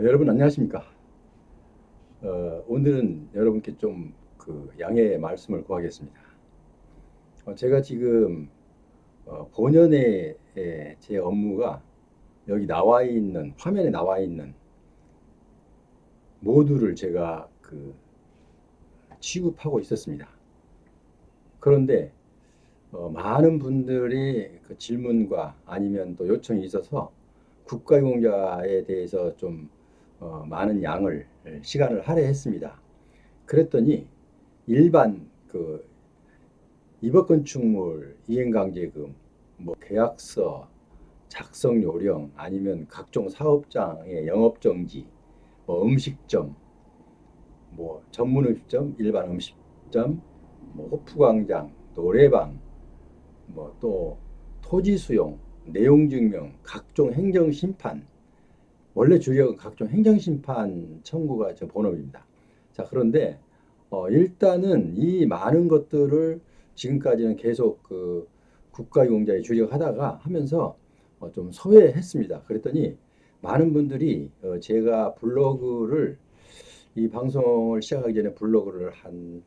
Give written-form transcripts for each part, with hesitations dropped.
여러분 안녕하십니까? 오늘은 여러분께 좀 그 양해의 말씀을 구하겠습니다. 제가 지금 본연의 제 업무가 여기 나와 있는 화면에 나와 있는 모두를 제가 그 취급하고 있었습니다. 그런데 많은 분들이 그 질문과 아니면 또 요청이 있어서 국가유공자에 대해서 좀 많은 양을 시간을 할애했습니다. 그랬더니 일반 그 입업건축물 이행강제금, 뭐 계약서 작성 요령 아니면 각종 사업장의 영업정지, 뭐 음식점, 뭐 전문음식점, 일반 음식점, 뭐 호프광장, 노래방, 뭐 또 토지 수용, 내용 증명, 각종 행정 심판, 원래 주력은 각종 행정 심판 청구가 저 본업입니다. 자, 그런데 일단은 이 많은 것들을 지금까지는 계속 그 국가유공자에 주력하다가 하면서 좀 소외했습니다. 그랬더니 많은 분들이 제가 블로그를 이 방송을 시작하기 전에 블로그를 한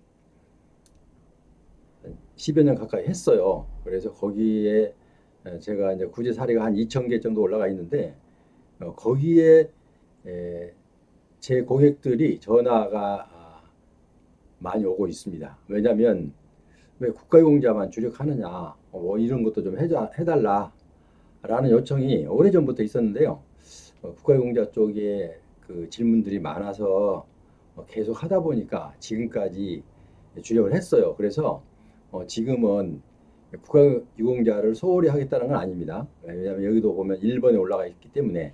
10여 년 가까이 했어요. 그래서 거기에 제가 이제 구제 사례가 한 2천 개 정도 올라가 있는데 거기에 제 고객들이 전화가 많이 오고 있습니다. 왜냐하면 왜 국가유공자만 주력하느냐, 뭐 이런 것도 좀 해달라라는 요청이 오래전부터 있었는데요. 국가유공자 쪽에 그 질문들이 많아서 계속 하다 보니까 지금까지 주력을 했어요. 그래서 지금은 국가유공자를 소홀히 하겠다는 건 아닙니다. 왜냐하면 여기도 보면 1번에 올라가 있기 때문에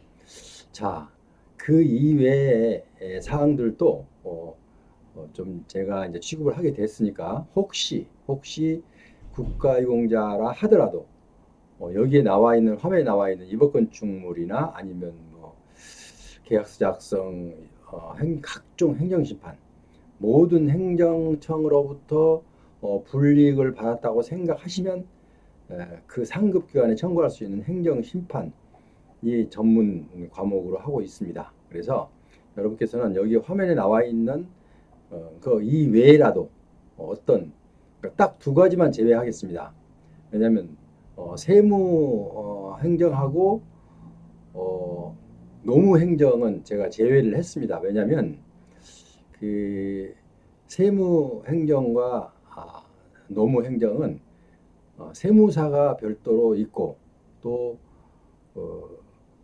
자, 그 이외의 사항들도 좀 제가 이제 취급을 하게 됐으니까 혹시 국가유공자라 하더라도 여기에 나와 있는 화면에 나와 있는 입업건축물이나 아니면 뭐 계약서 작성, 각종 행정심판 모든 행정청으로부터 불이익을 받았다고 생각하시면 그 상급기관에 청구할 수 있는 행정심판 이 전문 과목으로 하고 있습니다. 그래서 여러분께서는 여기 화면에 나와 있는 그 이외에라도 어떤 딱 두 가지만 제외하겠습니다. 왜냐하면 세무 행정하고 어, 노무 행정은 제가 제외를 했습니다. 왜냐하면 그 세무 행정과 노무 행정은 세무사가 별도로 있고 또 어,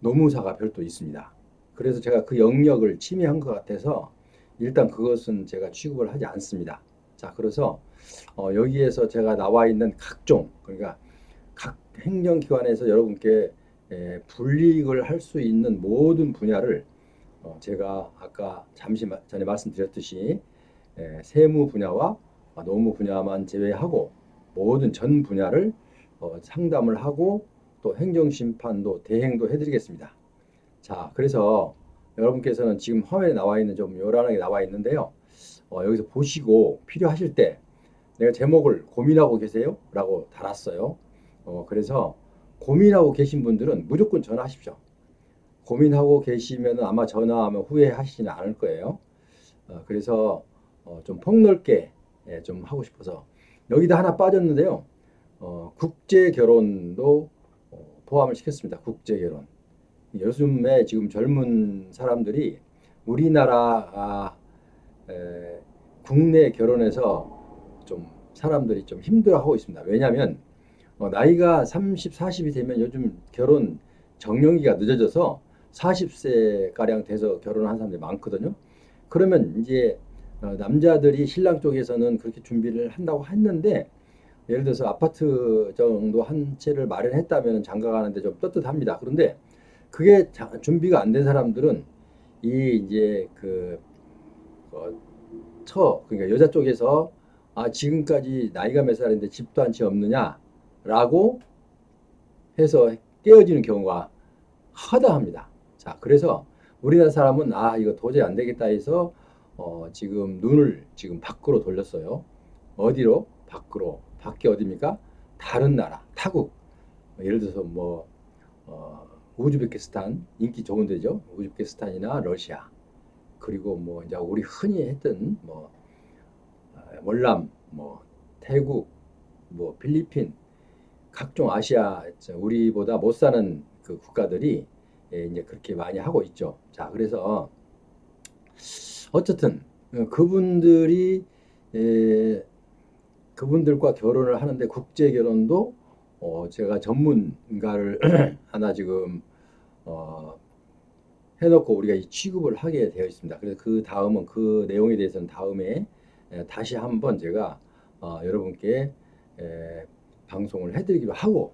노무사가 별도 있습니다. 그래서 제가 그 영역을 침해한 것 같아서 일단 그것은 제가 취급을 하지 않습니다. 자, 그래서 여기에서 제가 나와 있는 각종 그러니까 각 행정기관에서 여러분께 불이익을 할 수 있는 모든 분야를 제가 아까 잠시 전에 말씀드렸듯이 세무 분야와 노무 분야만 제외하고 모든 전 분야를 상담을 하고 또 행정심판도 대행도 해드리겠습니다. 자, 그래서 여러분께서는 지금 화면에 나와 있는 좀 요란하게 나와 있는데요. 여기서 보시고 필요하실 때 내가 제목을 고민하고 계세요? 라고 달았어요. 그래서 고민하고 계신 분들은 무조건 전화하십시오. 고민하고 계시면 아마 전화하면 후회하시지는 않을 거예요. 그래서 좀 폭넓게 좀 하고 싶어서 여기다 하나 빠졌는데요. 국제 결혼도 포함을 시켰습니다. 국제 결혼. 요즘에 지금 젊은 사람들이 우리나라 국내 결혼에서 좀 사람들이 좀 힘들어하고 있습니다. 왜냐하면 나이가 30, 40이 되면 요즘 결혼 정년기가 늦어져서 40세가량 돼서 결혼한 사람들이 많거든요. 그러면 이제 남자들이 신랑 쪽에서는 그렇게 준비를 한다고 했는데 예를 들어서 아파트 정도 한 채를 마련했다면 장가 가는데 좀 떳떳합니다. 그런데 그게 준비가 안 된 사람들은 이 이제 그 어, 그러니까 여자 쪽에서 지금까지 나이가 몇 살인데 집도 한 채 없느냐라고 해서 깨어지는 경우가 허다합니다. 자, 그래서 우리나라 사람은 이거 도저히 안 되겠다 해서 지금 눈을 지금 밖으로 돌렸어요. 어디로? 밖으로. 밖이 어디입니까? 다른 나라, 타국. 예를 들어서 뭐 우즈베키스탄 인기 좋은 데죠. 우즈베키스탄이나 러시아 그리고 뭐 이제 우리 흔히 했던 뭐 월남, 뭐 태국, 뭐 필리핀 각종 아시아 우리보다 못 사는 그 국가들이 이제 그렇게 많이 하고 있죠. 자, 그래서 어쨌든 그분들이 에, 그분들과 결혼을 하는데 국제 결혼도 제가 전문가를 하나 지금 어, 해놓고 우리가 이 취급을 하게 되어 있습니다. 그래서 그 다음은 그 내용에 대해서는 다음에 다시 한번 제가 여러분께 방송을 해드리기로 하고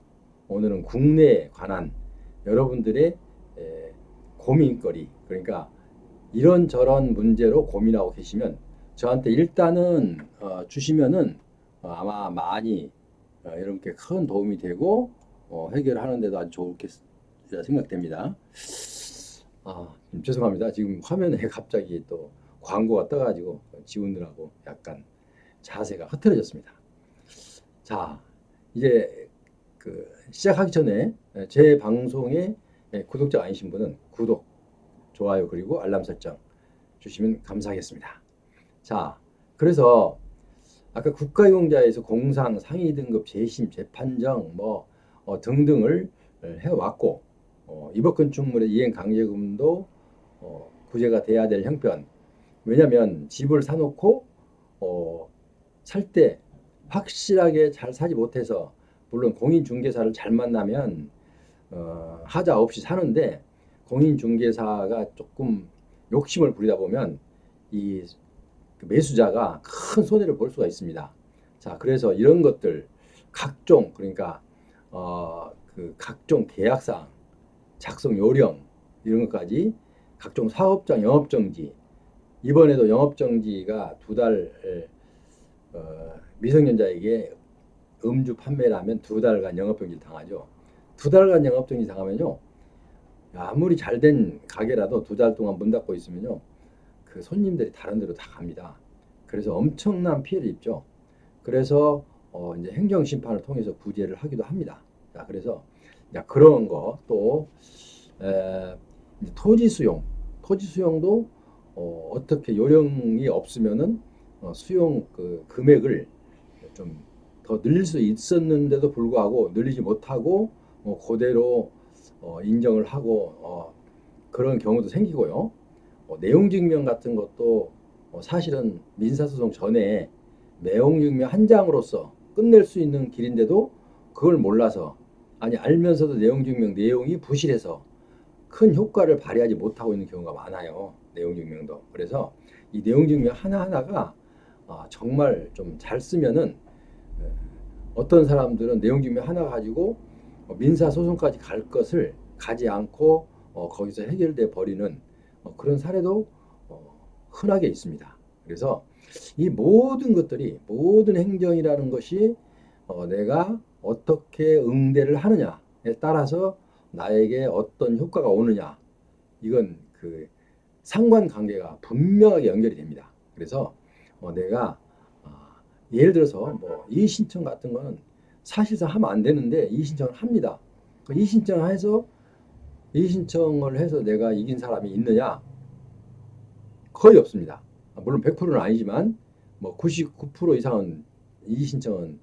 오늘은 국내에 관한 여러분들의 고민거리 그러니까 이런저런 문제로 고민하고 계시면 저한테 일단은 주시면은 아마 많이 여러분께 큰 도움이 되고 해결하는 데도 아주 좋겠다 생각됩니다. 죄송합니다. 지금 화면에 갑자기 또 광고가 떠가지고 지우느라고 약간 자세가 흐트러졌습니다. 자, 이제 그 시작하기 전에 제 방송에 구독자 아니신 분은 구독, 좋아요 그리고 알람 설정 주시면 감사하겠습니다. 자, 그래서 아까 국가유공자에서 공상, 상위 등급, 재심, 재판정 뭐 등등을 해왔고 이법 건축물의 이행 강제금도 구제가 돼야 될 형편. 왜냐하면 집을 사놓고 살 때 확실하게 잘 사지 못해서 물론 공인중개사를 잘 만나면 하자 없이 사는데 공인중개사가 조금 욕심을 부리다 보면 이 매수자가 큰 손해를 볼 수가 있습니다. 자, 그래서 이런 것들 각종 그러니까 그 각종 계약사항, 작성 요령 이런 것까지 각종 사업장 영업정지 이번에도 영업정지가 2달 미성년자에게 음주 판매를 하면 2달간 영업정지 당하죠. 2달간 영업정지 당하면요. 아무리 잘된 가게라도 2달 동안 문 닫고 있으면요. 그 손님들이 다른 데로 다 갑니다. 그래서 엄청난 피해를 입죠. 그래서 이제 행정심판을 통해서 구제를 하기도 합니다. 자, 그래서 그런 거 또 토지 수용도 어떻게 요령이 없으면은 수용 그 금액을 좀 더 늘릴 수 있었는데도 불구하고 늘리지 못하고 그대로 인정을 하고 그런 경우도 생기고요. 내용증명 같은 것도 사실은 민사소송 전에 내용증명 한 장으로서 끝낼 수 있는 길인데도 그걸 몰라서 아니 알면서도 내용증명 내용이 부실해서 큰 효과를 발휘하지 못하고 있는 경우가 많아요. 내용증명도. 그래서 이 내용증명 하나하나가 정말 좀 잘 쓰면은 어떤 사람들은 내용증명 하나 가지고 민사소송까지 갈 것을 가지 않고 거기서 해결돼 버리는 그런 사례도 흔하게 있습니다. 그래서 이 모든 것들이 모든 행정이라는 것이 내가 어떻게 응대를 하느냐에 따라서 나에게 어떤 효과가 오느냐 이건 그 상관관계가 분명하게 연결이 됩니다. 그래서 내가 예를 들어서 뭐 이의신청 같은 거는 사실상 하면 안 되는데 이의신청을 합니다. 이의신청을 해서 내가 이긴 사람이 있느냐? 거의 없습니다. 물론 100%는 아니지만 뭐 99% 이상은 이의신청은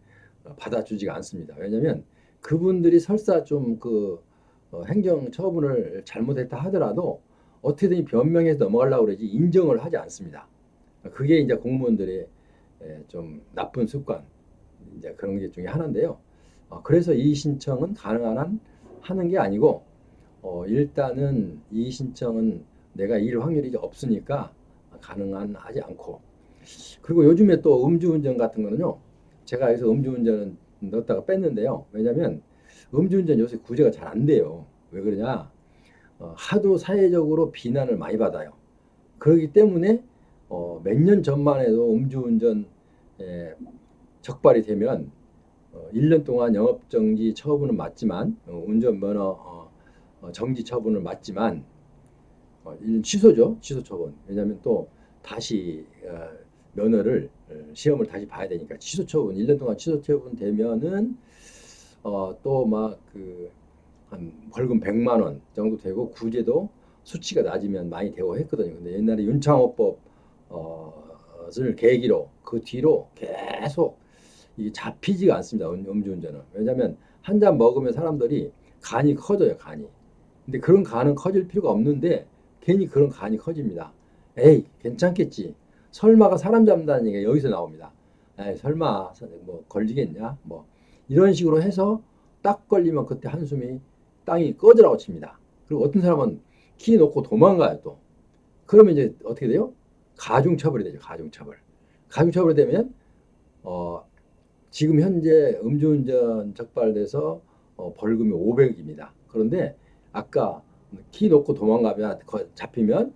받아주지가 않습니다. 왜냐하면 그분들이 설사 좀 그 행정 처분을 잘못했다 하더라도 어떻게든 변명해서 넘어가려고 그러지 인정을 하지 않습니다. 그게 이제 공무원들의 좀 나쁜 습관 이제 그런 게 중에 하나인데요. 그래서 이의 신청은 가능한 한 하는 게 아니고 일단은 이의 신청은 내가 이길 확률이 없으니까 가능한 하지 않고 그리고 요즘에 또 음주운전 같은 거는요. 제가 여기서 음주운전은 넣었다가 뺐는데요. 왜냐하면 음주운전 요새 구제가 잘 안 돼요. 왜 그러냐? 하도 사회적으로 비난을 많이 받아요. 그렇기 때문에 몇 년 전만 해도 음주운전 적발이 되면 1년 동안 영업정지 처분은 맞지만 운전면허 정지 처분을 맞지만 취소죠. 취소 처분. 왜냐하면 또 다시 면허를 시험을 다시 봐야 되니까 취소 처분 1년 동안 취소 처분 되면은 또 막 그 한 벌금 100만 원 정도 되고 구제도 수치가 낮으면 많이 되고 했거든요. 근데 옛날에 윤창호법 을 계기로 그 뒤로 계속 이게 잡히지가 않습니다. 음주운전은. 왜냐하면 한 잔 먹으면 사람들이 간이 커져요, 간이. 근데 그런 간은 커질 필요가 없는데 괜히 그런 간이 커집니다. 에이, 괜찮겠지. 설마가 사람 잡는다는 얘기가 여기서 나옵니다. 에이, 설마 뭐 걸리겠냐? 뭐 이런 식으로 해서 딱 걸리면 그때 한숨이 땅이 꺼지라고 칩니다. 그리고 어떤 사람은 키 놓고 도망가요, 또. 그러면 이제 어떻게 돼요? 가중처벌이 되죠, 가중처벌. 가중처벌이 되면 어, 지금 현재 음주운전 적발돼서 벌금이 500입니다. 그런데 아까 키 놓고 도망가면 잡히면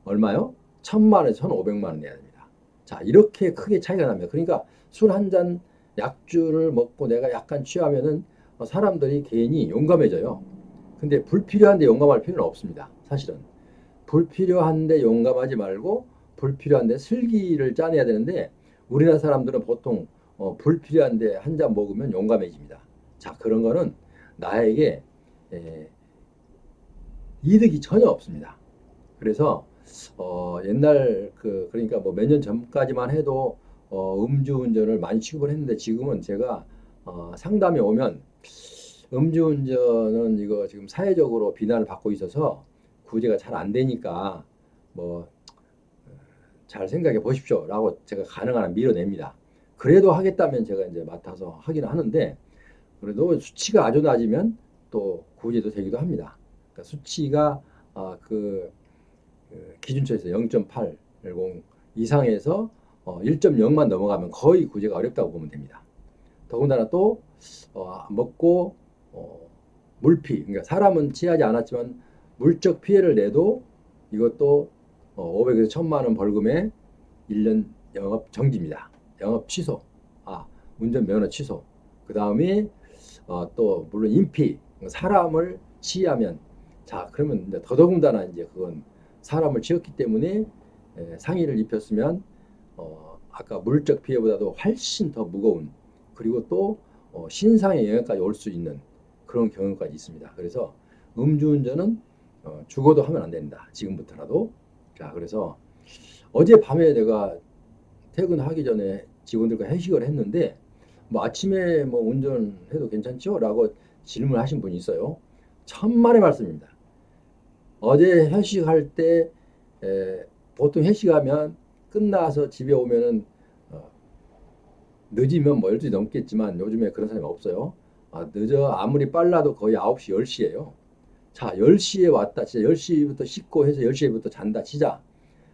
얼마요? 1000만 원에서 1500만 원 내야 됩니다. 자, 이렇게 크게 차이가 납니다. 그러니까 술 한 잔 약주를 먹고 내가 약간 취하면은 사람들이 괜히 용감해져요. 근데 불필요한데 용감할 필요는 없습니다. 사실은. 불필요한데 용감하지 말고 불필요한데 슬기를 짜내야 되는데 우리나라 사람들은 보통 불필요한데 한 잔 먹으면 용감해집니다. 자, 그런 거는 나에게 에, 이득이 전혀 없습니다. 그래서 옛날 그러니까 뭐 몇 년 전까지만 해도 음주운전을 많이 취급을 했는데 지금은 제가 상담에 오면 음주운전은 이거 지금 사회적으로 비난을 받고 있어서 구제가 잘 안 되니까 뭐 잘 생각해 보십시오라고 제가 가능한 한 밀어냅니다. 그래도 하겠다면 제가 이제 맡아서 하기는 하는데 그래도 수치가 아주 낮으면 또 구제도 되기도 합니다. 그러니까 수치가 기준치에서 0.8 이상에서 1.0만 넘어가면 거의 구제가 어렵다고 보면 됩니다. 더군다나 또 먹고 물피, 그러니까 사람은 취하지 않았지만 물적 피해를 내도 이것도 500에서 1000만 원 벌금에 1년 영업 정지입니다. 영업 취소, 운전면허 취소. 그 다음에 또 물론 인피, 사람을 치의하면 자 그러면 이제 더더군다나 이제 그건 사람을 치었기 때문에 상해를 입혔으면 아까 물적 피해보다도 훨씬 더 무거운 그리고 또 신상의 영향까지 올 수 있는 그런 경우까지 있습니다. 그래서 음주운전은 죽어도 하면 안 된다. 지금부터라도. 자, 그래서 어젯밤에 내가 퇴근하기 전에 직원들과 회식을 했는데 뭐 아침에 뭐 운전해도 괜찮죠? 라고 질문하신 분이 있어요. 천만의 말씀입니다. 어제 회식할 때 보통 회식하면 끝나서 집에 오면은 늦으면 뭐 12시 넘겠지만 요즘에 그런 사람이 없어요. 늦어 아무리 빨라도 거의 9시, 10시예요. 자, 10시에 왔다. 진짜 10시부터 씻고 해서 10시부터 잔다 치자.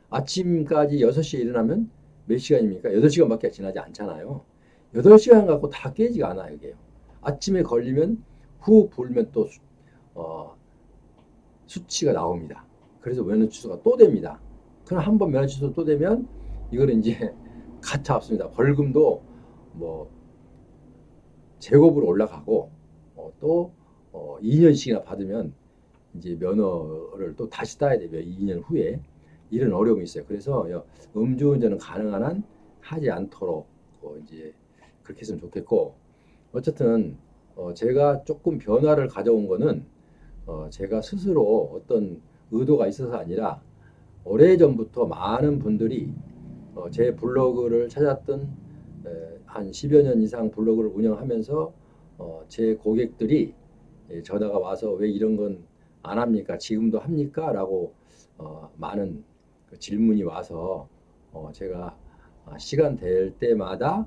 아침까지 6시에 일어나면 몇 시간입니까? 8시간밖에 지나지 않잖아요. 8시간 갖고 다 깨지가 않아요, 이게요. 아침에 걸리면 후 불면 또 수치가 나옵니다. 그래서 면허 취소가 또 됩니다. 그럼 한 번 면허 취소 또 되면 이거는 이제 가차 없습니다. 벌금도 뭐 제곱으로 올라가고 또 2년씩이나 받으면 이제 면허를 또 다시 따야 돼요. 2년 후에. 이런 어려움이 있어요. 그래서 음주운전은 가능한 한 하지 않도록 이제 그렇게 했으면 좋겠고 어쨌든 제가 조금 변화를 가져온 거는 제가 스스로 어떤 의도가 있어서 아니라 오래전부터 많은 분들이 제 블로그를 찾았던 한 10여 년 이상 블로그를 운영하면서 제 고객들이 전화가 와서 왜 이런 건 안 합니까? 지금도 합니까? 라고 많은 질문이 와서 제가 시간 될 때마다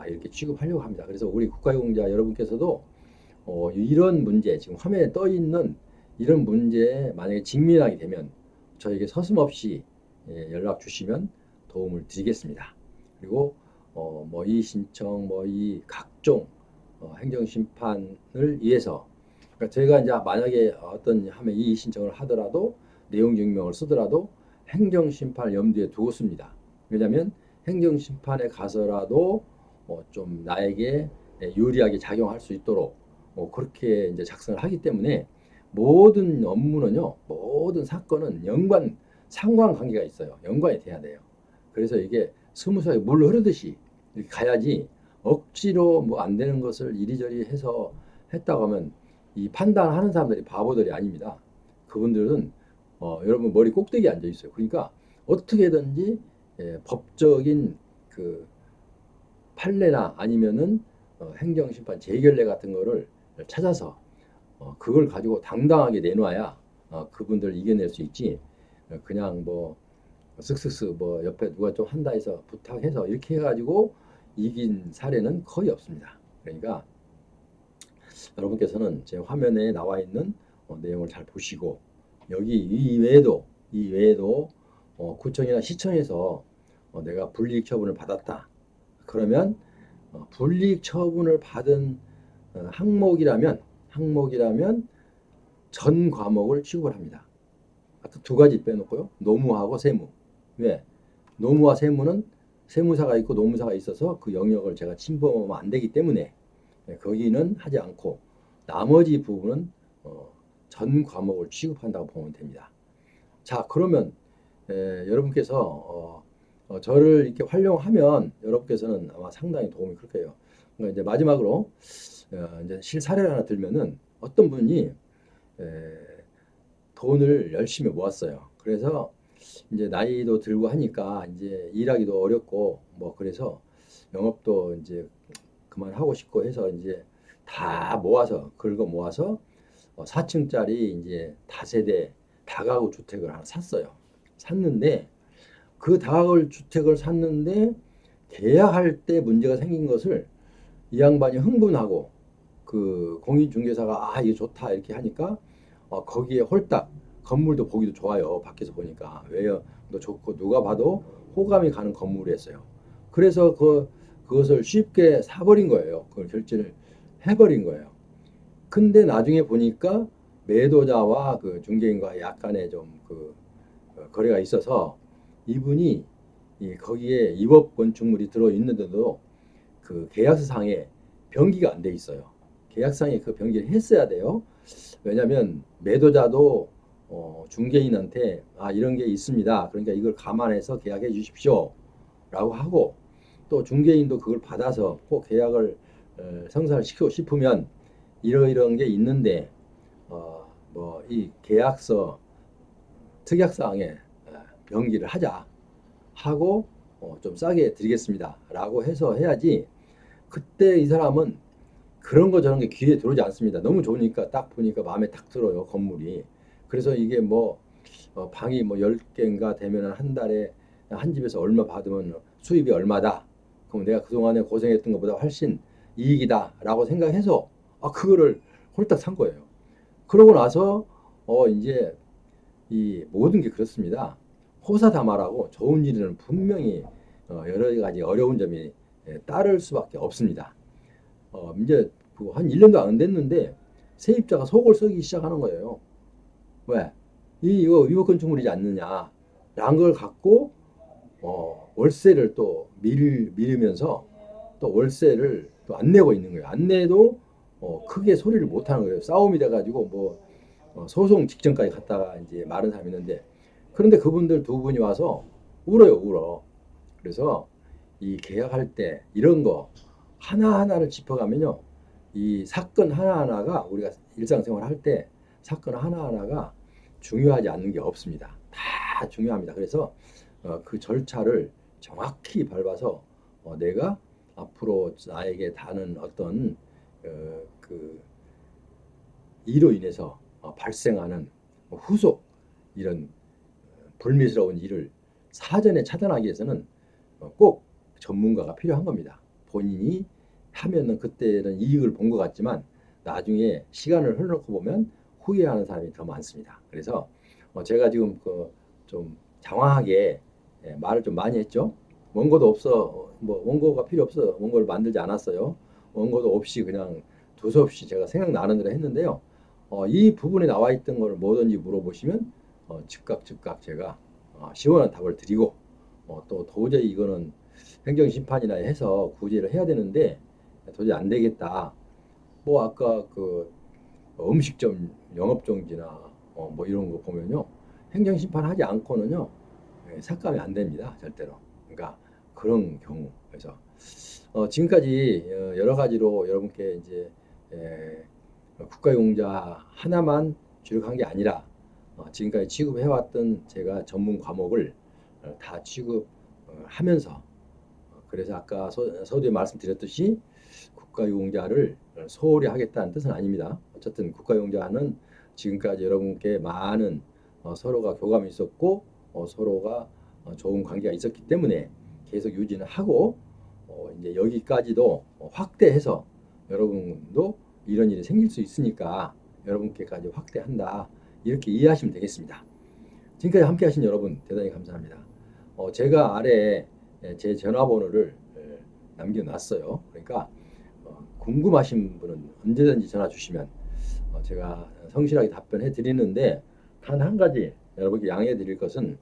이렇게 취급하려고 합니다. 그래서 우리 국가유공자 여러분께서도 이런 문제, 지금 화면에 떠 있는 이런 문제에 만약에 직면하게 되면 저에게 서슴없이 연락 주시면 도움을 드리겠습니다. 그리고 뭐 이의 신청, 뭐 이 각종 행정심판을 위해서 그러니까 저희가 이제 만약에 어떤 하면 이의 신청을 하더라도 내용 증명을 쓰더라도 행정심판을 염두에 두고 씁니다. 왜냐하면 행정심판에 가서라도 좀 나에게 유리하게 작용할 수 있도록 그렇게 이제 작성을 하기 때문에 모든 업무는요, 모든 사건은 상관관계가 있어요. 연관이 돼야 돼요. 그래서 이게 스무스하게 물 흐르듯이 이렇게 가야지 억지로 뭐 안 되는 것을 이리저리 해서 했다고 하면 이 판단하는 사람들이 바보들이 아닙니다. 그분들은 여러분 머리 꼭대기에 앉아 있어요. 그러니까 어떻게든지 법적인 그 판례나 아니면은 행정심판 재결례 같은 거를 찾아서 그걸 가지고 당당하게 내놔야 그분들 이겨낼 수 있지. 그냥 뭐 쓱쓱쓱 뭐 옆에 누가 좀 한다 해서 부탁해서 이렇게 해가지고 이긴 사례는 거의 없습니다. 그러니까 여러분께서는 제 화면에 나와 있는 내용을 잘 보시고 여기 이 외에도 구청이나 시청에서 내가 불이익 처분을 받았다. 그러면 불이익 처분을 받은 항목이라면 전 과목을 취급을 합니다. 아까 두 가지 빼놓고요. 노무하고 세무. 왜? 노무와 세무는 세무사가 있고 노무사가 있어서 그 영역을 제가 침범하면 안 되기 때문에 거기는 하지 않고 나머지 부분은 전 과목을 취급한다고 보면 됩니다. 자, 그러면 여러분께서 저를 이렇게 활용하면 여러분께서는 아마 상당히 도움이 클 거예요. 그러니까 이제 마지막으로 이제 실사례를 하나 들면은 어떤 분이 돈을 열심히 모았어요. 그래서 이제 나이도 들고 하니까 이제 일하기도 어렵고 뭐 그래서 영업도 이제 그만하고 싶고 해서 이제 다 모아서 긁어 모아서 4층짜리 이제 다세대 다가구 주택을 하나 샀어요. 샀는데 그 다가구 주택을 샀는데 계약할 때 문제가 생긴 것을 이 양반이 흥분하고 그 공인중개사가 이게 좋다 이렇게 하니까 거기에 홀딱 건물도 보기도 좋아요. 밖에서 보니까 외형도 좋고 누가 봐도 호감이 가는 건물이었어요. 그래서 그것을 쉽게 사버린 거예요. 그걸 결제를 해버린 거예요. 근데 나중에 보니까 매도자와 그 중개인과 약간의 좀그 거래가 있어서 이분이 거기에 입업 건축물이 들어 있는데도 그 계약서상에 병기가 안 돼 있어요. 계약상에 그 병기를 했어야 돼요. 왜냐하면 매도자도 중개인한테 이런 게 있습니다. 그러니까 이걸 감안해서 계약해 주십시오. 라고 하고 또 중개인도 그걸 받아서 꼭 계약을 성사를 시키고 싶으면 이러이러한 게 있는데 뭐 이 계약서 특약사항에 병기를 하자 하고 좀 싸게 드리겠습니다. 라고 해서 해야지 그때 이 사람은 그런 거 저런 게 귀에 들어오지 않습니다. 너무 좋으니까 딱 보니까 마음에 딱 들어요, 건물이. 그래서 이게 뭐 방이 뭐 10개인가 되면 한 달에 한 집에서 얼마 받으면 수입이 얼마다. 그럼 내가 그동안에 고생했던 것보다 훨씬 이익이다 라고 생각해서 그거를 홀딱 산 거예요. 그러고 나서 이제 이 모든 게 그렇습니다. 호사다마라고 좋은 일은 분명히 여러 가지 어려운 점이 따를 수밖에 없습니다. 이제 한 1년도 안 됐는데 세입자가 속을 썩이기 시작하는 거예요. 왜? 이거 위법 건축물이지 않느냐 라는 걸 갖고 월세를 또 미루면서 또 월세를 또 안 내고 있는 거예요. 안 내도 크게 소리를 못 하는 거예요. 싸움이 돼가지고 뭐 소송 직전까지 갔다가 이제 마른 사람이 있는데 그런데 그분들 두 분이 와서 울어요, 울어. 그래서 이 계약할 때 이런 거 하나하나를 짚어가면요. 이 사건 하나하나가 우리가 일상생활 할 때 사건 하나하나가 중요하지 않는 게 없습니다. 다 중요합니다. 그래서 그 절차를 정확히 밟아서 내가 앞으로 나에게 닿는 어떤 그 이로 인해서 발생하는 후속 이런 불미스러운 일을 사전에 차단하기 위해서는 꼭 전문가가 필요한 겁니다. 본인이 하면은 그때는 이익을 본 것 같지만 나중에 시간을 흘러놓고 보면 후회하는 사람이 더 많습니다. 그래서 제가 지금 좀 장황하게 말을 좀 많이 했죠. 원고도 없어, 뭐 원고가 필요 없어. 원고를 만들지 않았어요. 원고도 없이 그냥 두서없이 제가 생각나는 대로 했는데요. 이 부분에 나와 있던 걸 뭐든지 물어보시면 즉각 제가 시원한 답을 드리고 또 도저히 이거는 행정심판이나 해서 구제를 해야 되는데 도저히 안 되겠다. 뭐 아까 그 음식점 영업정지나 뭐 이런 거 보면요. 행정심판 하지 않고는요. 삭감이 안 됩니다. 절대로. 그러니까 그런 경우. 그래서 지금까지 여러 가지로 여러분께 이제 국가용자 하나만 주력한 게 아니라 지금까지 취급해왔던 제가 전문 과목을 다 취급하면서 그래서 아까 서두에 말씀드렸듯이 국가용자를 소홀히 하겠다는 뜻은 아닙니다. 어쨌든 국가용자는 지금까지 여러분께 많은 서로가 교감이 있었고 서로가 좋은 관계가 있었기 때문에 계속 유지는 하고 이제 여기까지도 확대해서 여러분도 이런 일이 생길 수 있으니까 여러분께까지 확대한다. 이렇게 이해하시면 되겠습니다. 지금까지 함께 하신 여러분 대단히 감사합니다. 제가 아래에 제 전화번호를 남겨놨어요. 그러니까 궁금하신 분은 언제든지 전화 주시면 제가 성실하게 답변해 드리는데 단 한 가지 여러분께 양해 드릴 것은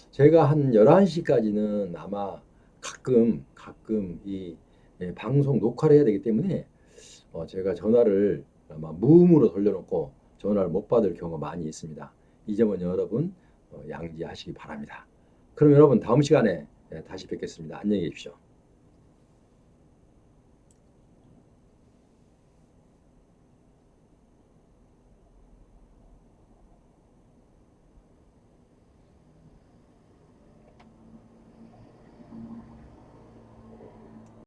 제가 한 11시까지는 아마 가끔 이 방송 녹화를 해야 되기 때문에 제가 전화를 아마 무음으로 돌려놓고 전화를 못 받을 경우가 많이 있습니다. 이 점은 여러분 양지하시기 바랍니다. 그럼 여러분 다음 시간에 다시 뵙겠습니다. 안녕히 계십시오.